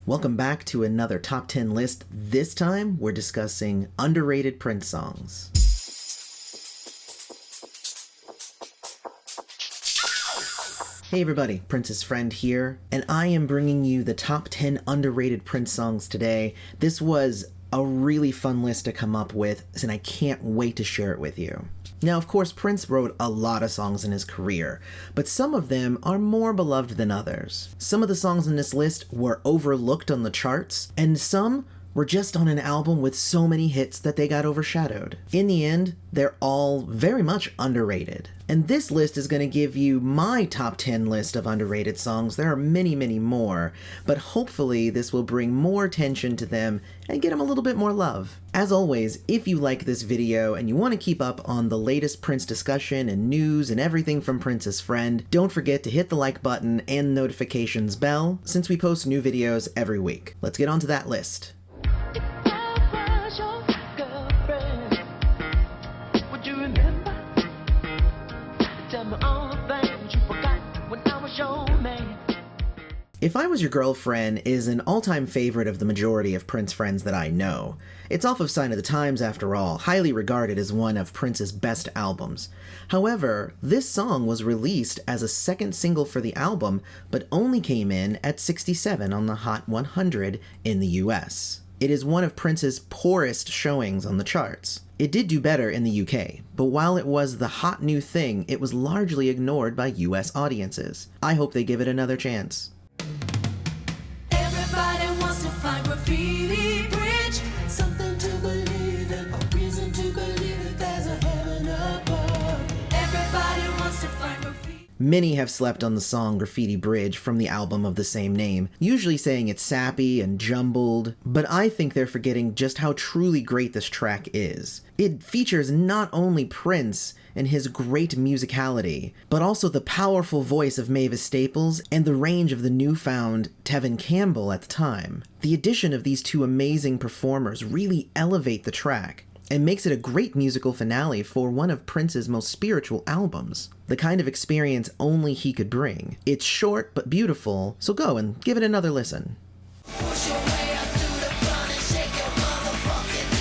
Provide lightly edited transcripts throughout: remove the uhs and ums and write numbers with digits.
Welcome back to another top 10 list. This time we're discussing underrated Prince songs. Hey everybody, Prince's friend here, and I am bringing you the top 10 underrated Prince songs today. This was a really fun list to come up with, and I can't wait to share it with you. Now, of course, Prince wrote a lot of songs in his career, but some of them are more beloved than others. Some of the songs in this list were overlooked on the charts, and some were just on an album with so many hits that they got overshadowed. In the end, they're all very much underrated. And this list is going to give you my top 10 list of underrated songs. There are many, many more, but hopefully this will bring more attention to them and get them a little bit more love. As always, if you like this video and you want to keep up on the latest Prince discussion and news and everything from Prince's friend, don't forget to hit the like button and notifications bell since we post new videos every week. Let's get on to that list. If I Was Your Girlfriend is an all-time favorite of the majority of Prince friends that I know. It's off of Sign of the Times after all, highly regarded as one of Prince's best albums. However, this song was released as a second single for the album, but only came in at 67 on the Hot 100 in the US. It is one of Prince's poorest showings on the charts. It did do better in the UK, but while it was the hot new thing, it was largely ignored by US audiences. I hope they give it another chance. Everybody wants to find Graffiti Bridge, something to believe in, a reason to believe that there's a heaven above. Everybody wants to find graffiti. Many have slept on the song Graffiti Bridge from the album of the same name, usually saying it's sappy and jumbled, but I think they're forgetting just how truly great this track is. It features not only Prince and his great musicality, but also the powerful voice of Mavis Staples and the range of the newfound Tevin Campbell at the time. The addition of these two amazing performers really elevate the track and makes it a great musical finale for one of Prince's most spiritual albums. The kind of experience only he could bring. It's short but beautiful, so go and give it another listen. Push your way up to the front and shake your motherfucking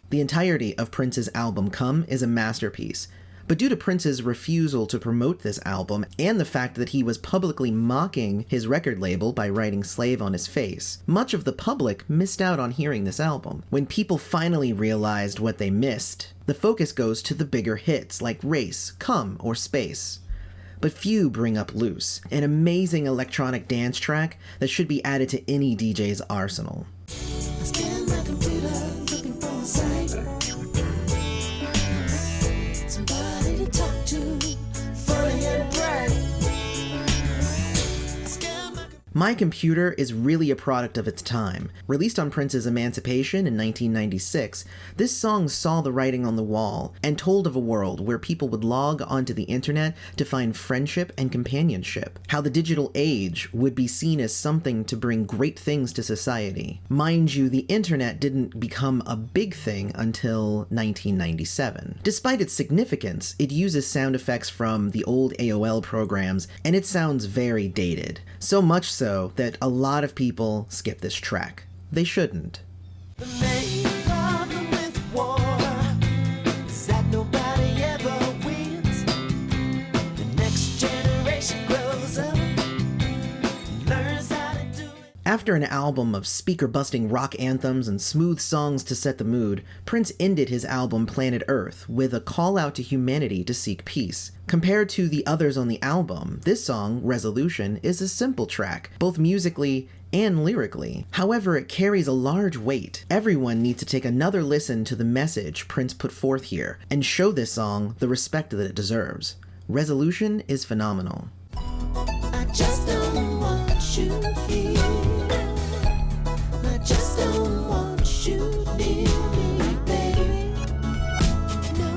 The entirety of Prince's album Come is a masterpiece, but due to Prince's refusal to promote this album and the fact that he was publicly mocking his record label by writing slave on his face, much of the public missed out on hearing this album. When people finally realized what they missed, the focus goes to the bigger hits like Race, Come, or Space. But few bring up Loose, an amazing electronic dance track that should be added to any DJ's arsenal. My Computer is really a product of its time. Released on Prince's Emancipation in 1996, this song saw the writing on the wall and told of a world where people would log onto the internet to find friendship and companionship, how the digital age would be seen as something to bring great things to society. Mind you, the internet didn't become a big thing until 1997. Despite its significance, it uses sound effects from the old AOL programs, and it sounds very dated. So much so that a lot of people skip this track. They shouldn't. The main problem with war is that nobody ever wins. The next generation grows up and learns how to do it. After an album of speaker-busting rock anthems and smooth songs to set the mood, Prince ended his album Planet Earth with a call out to humanity to seek peace. Compared to the others on the album, this song, Resolution, is a simple track, both musically and lyrically. However, it carries a large weight. Everyone needs to take another listen to the message Prince put forth here and show this song the respect that it deserves. Resolution is phenomenal. I just don't want you here. I just don't want you near me, baby. No.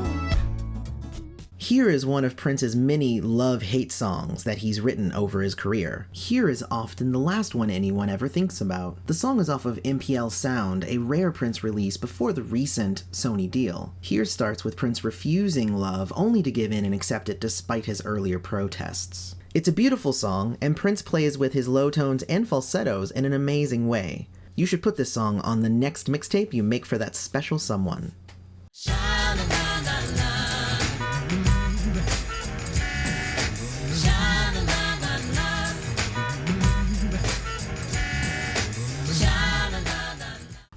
Here is one of Prince's many love-hate songs that he's written over his career. Here is often the last one anyone ever thinks about. The song is off of MPL Sound, a rare Prince release before the recent Sony deal. Here starts with Prince refusing love only to give in and accept it despite his earlier protests. It's a beautiful song, and Prince plays with his low tones and falsettos in an amazing way. You should put this song on the next mixtape you make for that special someone.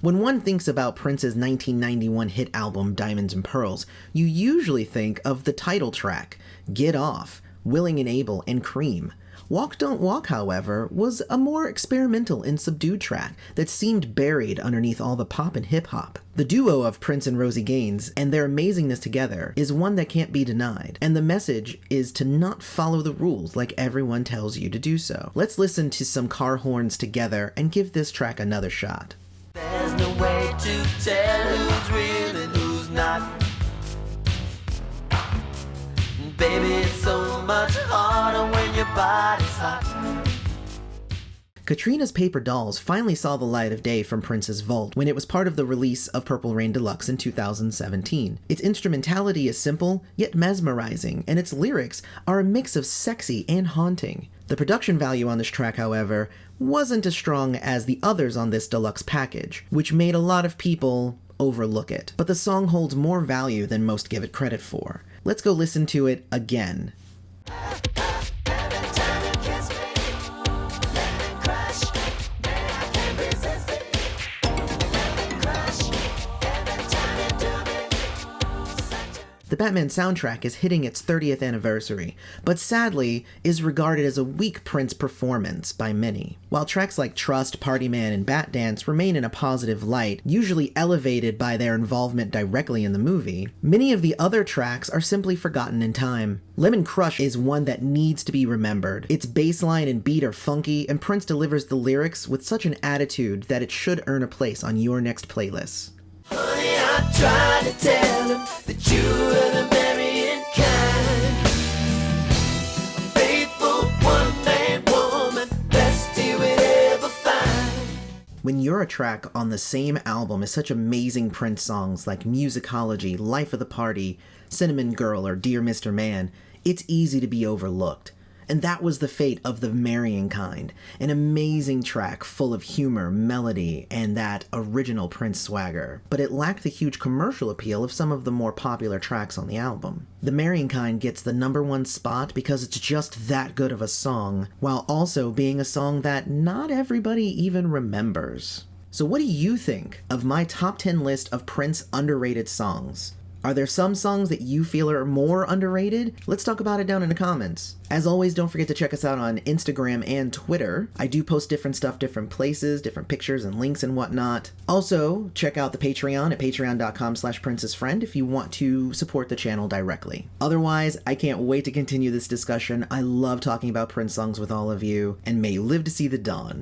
When one thinks about Prince's 1991 hit album Diamonds and Pearls, you usually think of the title track, Get Off, Willing and Able, and Cream. Walk Don't Walk, however, was a more experimental and subdued track that seemed buried underneath all the pop and hip-hop. The duo of Prince and Rosie Gaines and their amazingness together is one that can't be denied, and the message is to not follow the rules like everyone tells you to do so. Let's listen to some car horns together and give this track another shot. There's no way to tell who's real and who's not. Baby, it's so much harder when your body's hot. Katrina's Paper Dolls finally saw the light of day from Prince's vault when it was part of the release of Purple Rain Deluxe in 2017. Its instrumentality is simple, yet mesmerizing, and its lyrics are a mix of sexy and haunting. The production value on this track, however, wasn't as strong as the others on this deluxe package, which made a lot of people overlook it. But the song holds more value than most give it credit for. Let's go listen to it again. The Batman soundtrack is hitting its 30th anniversary, but sadly is regarded as a weak Prince performance by many. While tracks like Trust, Party Man, and Bat Dance remain in a positive light, usually elevated by their involvement directly in the movie, many of the other tracks are simply forgotten in time. Lemon Crush is one that needs to be remembered. Its bass line and beat are funky, and Prince delivers the lyrics with such an attitude that it should earn a place on your next playlist. Honey, I tried to tell him that you were the marrying kind. A faithful one-man woman, best he would ever find. When You're a track on the same album as such amazing Prince songs like Musicology, Life of the Party, Cinnamon Girl, or Dear Mr. Man, it's easy to be overlooked. And that was the fate of The Marrying Kind, an amazing track full of humor, melody, and that original Prince swagger. But it lacked the huge commercial appeal of some of the more popular tracks on the album. The Marrying Kind gets the #1 spot because it's just that good of a song, while also being a song that not everybody even remembers. So what do you think of my top 10 list of Prince underrated songs? Are there some songs that you feel are more underrated? Let's talk about it down in the comments. As always, don't forget to check us out on Instagram and Twitter. I do post different stuff, different places, different pictures and links and whatnot. Also, check out the Patreon at patreon.com/princessfriend if you want to support the channel directly. Otherwise, I can't wait to continue this discussion. I love talking about Prince songs with all of you, and may you live to see the dawn.